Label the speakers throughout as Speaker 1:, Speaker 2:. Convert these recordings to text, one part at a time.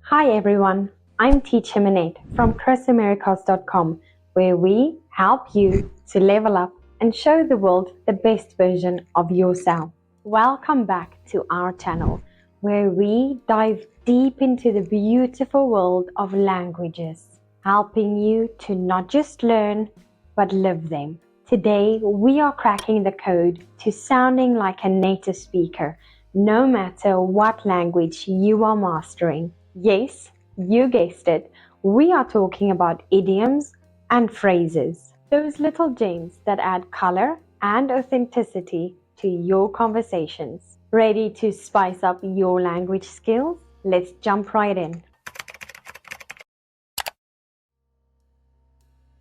Speaker 1: Hi everyone, I'm Teacher Minette from ChrisAmericas.com, where we help you to level up and show the world the best version of yourself. Welcome back to our channel, where we dive deep into the beautiful world of languages, helping you to not just learn, but live them. Today, we are cracking the code to sounding like a native speaker, no matter what language you are mastering. Yes, you guessed it. We are talking about idioms and phrases. Those little gems that add color and authenticity to your conversations. Ready to spice up your language skills? Let's jump right in.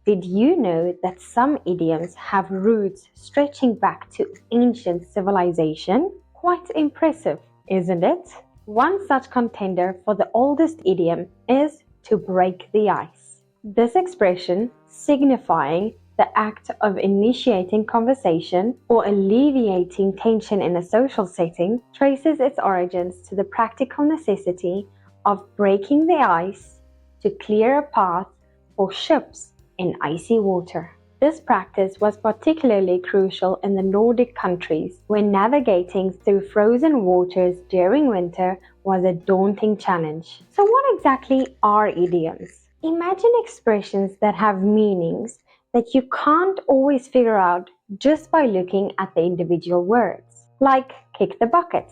Speaker 1: Did you know that some idioms have roots stretching back to ancient civilization? Quite impressive, isn't it? One such contender for the oldest idiom is to break the ice. This expression, signifying the act of initiating conversation or alleviating tension in a social setting, traces its origins to the practical necessity of breaking the ice to clear a path for ships in icy water. This practice was particularly crucial in the Nordic countries, when navigating through frozen waters during winter was a daunting challenge. So what exactly are idioms? Imagine expressions that have meanings that you can't always figure out just by looking at the individual words. Like kick the bucket.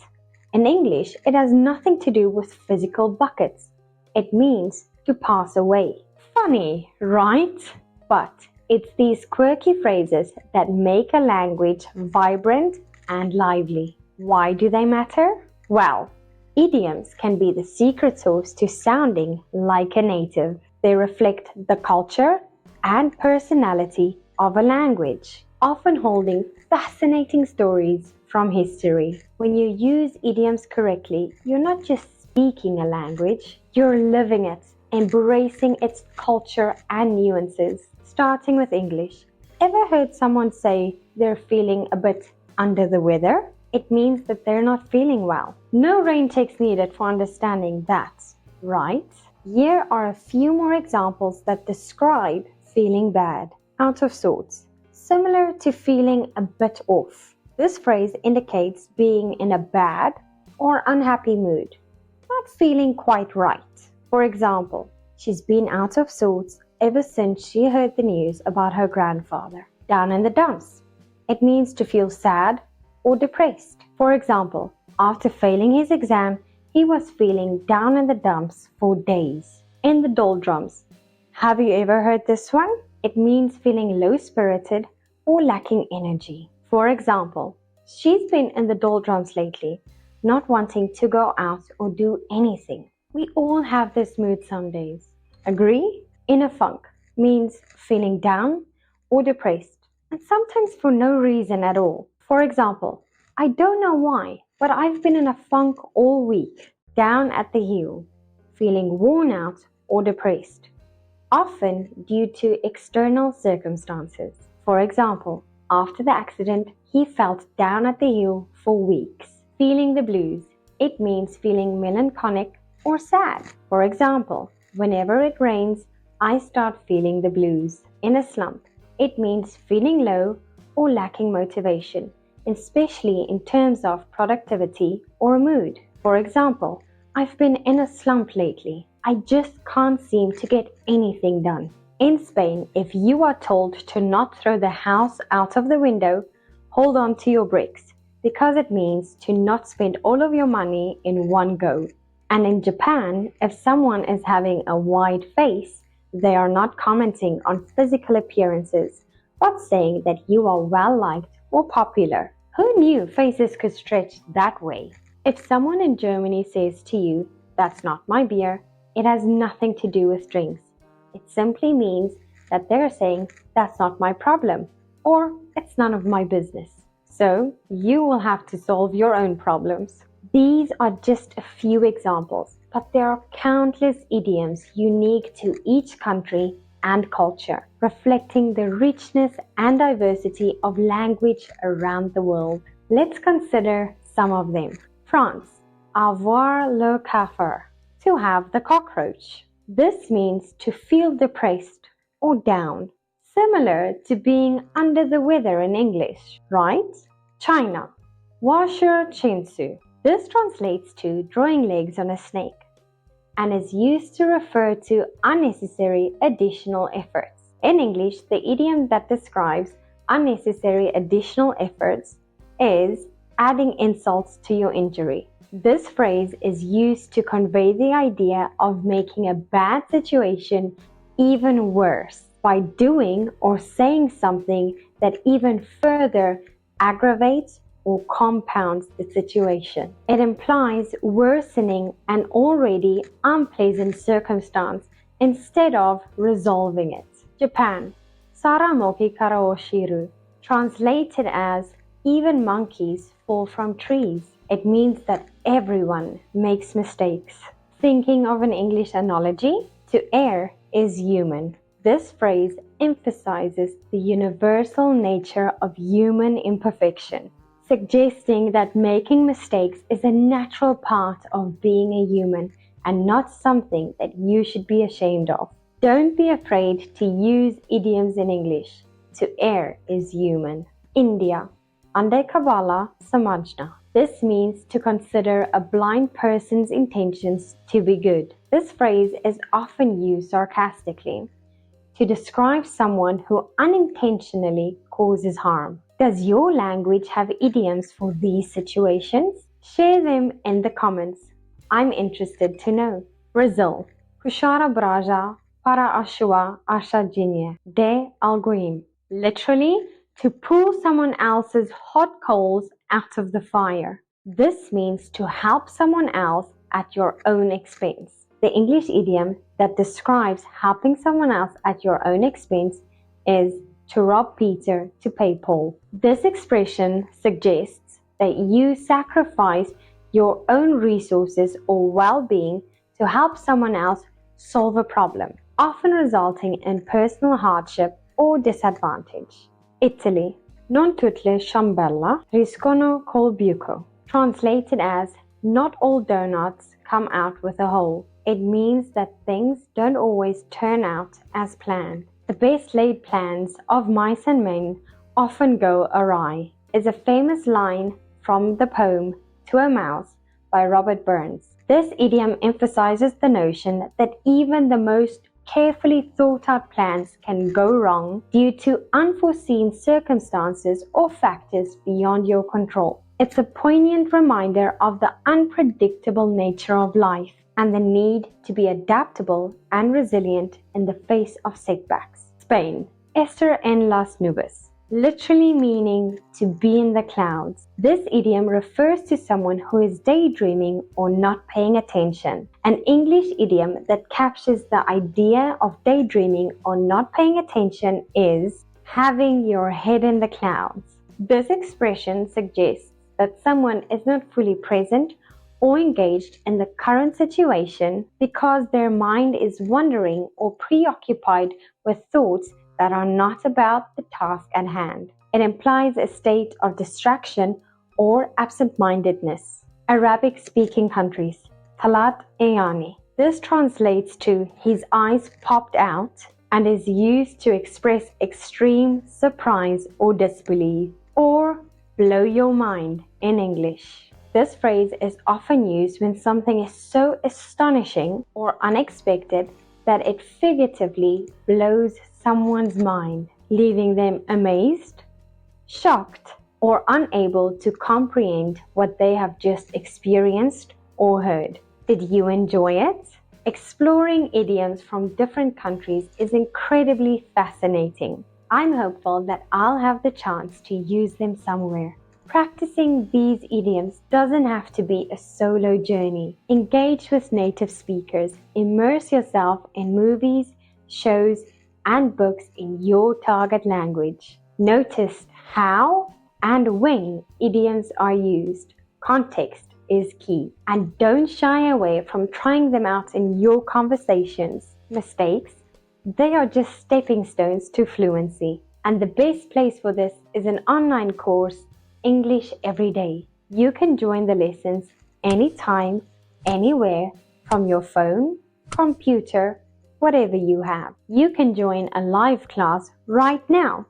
Speaker 1: In English, it has nothing to do with physical buckets. It means to pass away. Funny, right? But it's these quirky phrases that make a language vibrant and lively. Why do they matter? Well, idioms can be the secret sauce to sounding like a native. They reflect the culture and personality of a language, often holding fascinating stories from history. When you use idioms correctly, you're not just speaking a language, you're living it, embracing its culture and nuances. Starting with English. Ever heard someone say they're feeling a bit under the weather? It means that they're not feeling well. No rain checks needed for understanding that, right? Here are a few more examples that describe feeling bad, out of sorts, similar to feeling a bit off. This phrase indicates being in a bad or unhappy mood, not feeling quite right. For example, she's been out of sorts ever since she heard the news about her grandfather. Down in the dumps. It means to feel sad or depressed. For example, after failing his exam, he was feeling down in the dumps for days. In the doldrums. Have you ever heard this one? It means feeling low-spirited or lacking energy. For example, she's been in the doldrums lately, not wanting to go out or do anything. We all have this mood some days. Agree? In a funk means feeling down or depressed, and sometimes for no reason at all. For example, I don't know why, but I've been in a funk all week. Down at the heel, feeling worn out or depressed, often due to external circumstances. For example, after the accident, he felt down at the heel for weeks. Feeling the blues, it means feeling melancholic or sad. For example, whenever it rains, I start feeling the blues. In a slump, it means feeling low or lacking motivation, especially in terms of productivity or mood. For example, I've been in a slump lately. I just can't seem to get anything done. In Spain, if you are told to not throw the house out of the window, hold on to your bricks, because it means to not spend all of your money in one go. And in Japan, if someone is having a wide face, they are not commenting on physical appearances, but saying that you are well-liked or popular. Who knew faces could stretch that way? If someone in Germany says to you, "That's not my beer," it has nothing to do with drinks. It simply means that they're saying, "That's not my problem," or "It's none of my business." So you will have to solve your own problems. These are just a few examples, but there are countless idioms unique to each country and culture, reflecting the richness and diversity of language around the world. Let's consider some of them. France, avoir le café, to have the cockroach. This means to feel depressed or down, similar to being under the weather in English, right? China. 我是青鼠. This translates to drawing legs on a snake and is used to refer to unnecessary additional efforts. In English, the idiom that describes unnecessary additional efforts is adding insults to your injury. This phrase is used to convey the idea of making a bad situation even worse by doing or saying something that even further aggravates or compounds the situation. It implies worsening an already unpleasant circumstance instead of resolving it. Japan. Saramoki karaoshiru, translated as even monkeys fall from trees. It means that everyone makes mistakes. Thinking of an English analogy, to err is human. This phrase emphasizes the universal nature of human imperfection, suggesting that making mistakes is a natural part of being a human and not something that you should be ashamed of. Don't be afraid to use idioms in English. To err is human. India. Andai Kabbalah Samajna. This means to consider a blind person's intentions to be good. This phrase is often used sarcastically to describe someone who unintentionally causes harm. Does your language have idioms for these situations? Share them in the comments. I'm interested to know. Brazil. Puxar a brasa para a sua assadinha de alguém. Literally, to pull someone else's hot coals out of the fire. This means to help someone else at your own expense. The English idiom that describes helping someone else at your own expense is to rob Peter to pay Paul. This expression suggests that you sacrifice your own resources or well-being to help someone else solve a problem, often resulting in personal hardship or disadvantage. Italy. Non tutte le ciambelle riescono col buco. Translated as, not all donuts come out with a hole. It means that things don't always turn out as planned. The best laid plans of mice and men often go awry is a famous line from the poem To a Mouse by Robert Burns. This idiom emphasizes the notion that even the most carefully thought out plans can go wrong due to unforeseen circumstances or factors beyond your control. It's a poignant reminder of the unpredictable nature of life and the need to be adaptable and resilient in the face of setbacks. Spain. Estar en las nubes, literally meaning to be in the clouds. This idiom refers to someone who is daydreaming or not paying attention. An English idiom that captures the idea of daydreaming or not paying attention is having your head in the clouds. This expression suggests that someone is not fully present or engaged in the current situation because their mind is wandering or preoccupied with thoughts that are not about the task at hand. It implies a state of distraction or absent-mindedness. Arabic-speaking countries. Talat Eyani. This translates to his eyes popped out and is used to express extreme surprise or disbelief, or blow your mind in English. This phrase is often used when something is so astonishing or unexpected that it figuratively blows someone's mind, leaving them amazed, shocked, or unable to comprehend what they have just experienced or heard. Did you enjoy it? Exploring idioms from different countries is incredibly fascinating. I'm hopeful that I'll have the chance to use them somewhere. Practicing these idioms doesn't have to be a solo journey. Engage with native speakers. Immerse yourself in movies, shows, and books in your target language. Notice how and when idioms are used. Context is key. And don't shy away from trying them out in your conversations. Mistakes, they are just stepping stones to fluency. And the best place for this is an online course, English Every Day. You can join the lessons anytime, anywhere, from your phone, computer, whatever you have. You can join a live class right now.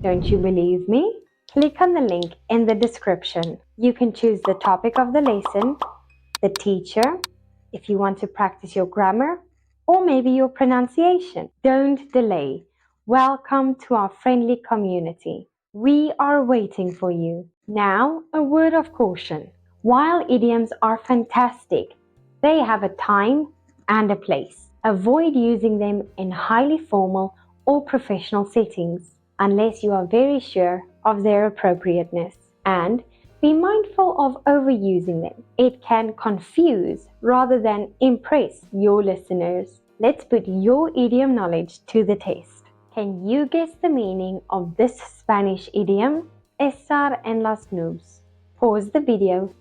Speaker 1: Don't you believe me? Click on the link in the description. You can choose the topic of the lesson, the teacher, if you want to practice your grammar, or maybe your pronunciation. Don't delay. Welcome to our friendly community. We are waiting for you. Now, a word of caution. While idioms are fantastic, they have a time and a place. Avoid using them in highly formal or professional settings unless you are very sure of their appropriateness. And be mindful of overusing them. It can confuse rather than impress your listeners. Let's put your idiom knowledge to the test. Can you guess the meaning of this Spanish idiom? Estar en las nubes. Pause the video,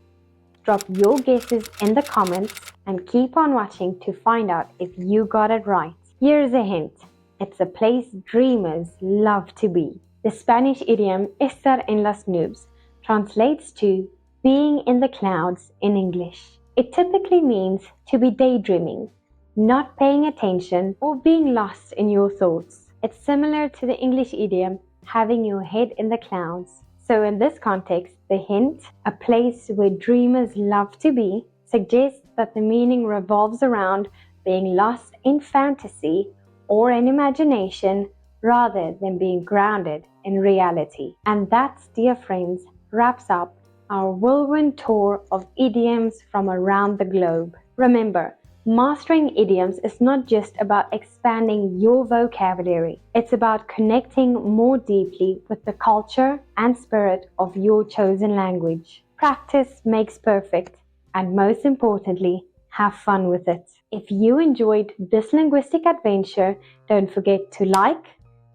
Speaker 1: drop your guesses in the comments, and keep on watching to find out if you got it right. Here's a hint. It's a place dreamers love to be. The Spanish idiom estar en las nubes translates to being in the clouds in English. It typically means to be daydreaming, not paying attention, or being lost in your thoughts. It's similar to the English idiom having your head in the clouds. So in this context, the hint, a place where dreamers love to be, suggests that the meaning revolves around being lost in fantasy or in imagination rather than being grounded in reality. And that, dear friends, wraps up our whirlwind tour of idioms from around the globe. Remember, mastering idioms is not just about expanding your vocabulary. It's about connecting more deeply with the culture and spirit of your chosen language. Practice makes perfect, and most importantly, have fun with it. If you enjoyed this linguistic adventure, don't forget to like,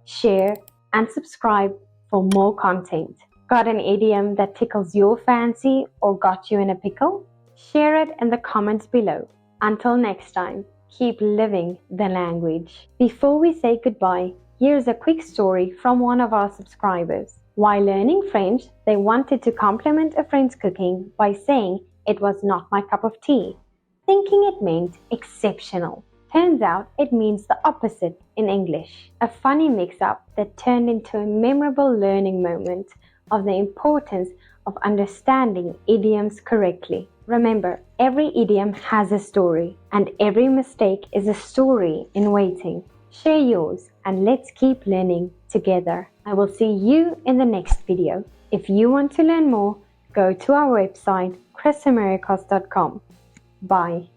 Speaker 1: share, and subscribe for more content. Got an idiom that tickles your fancy or got you in a pickle? Share it in the comments below. Until next time, keep living the language. Before we say goodbye, here's a quick story from one of our subscribers. While learning French, they wanted to compliment a friend's cooking by saying it was not my cup of tea, thinking it meant exceptional. Turns out it means the opposite in English. A funny mix-up that turned into a memorable learning moment of the importance of understanding idioms correctly. Remember, every idiom has a story, and every mistake is a story in waiting. Share yours, and let's keep learning together. I will see you in the next video. If you want to learn more, go to our website, chrisamericas.com. Bye.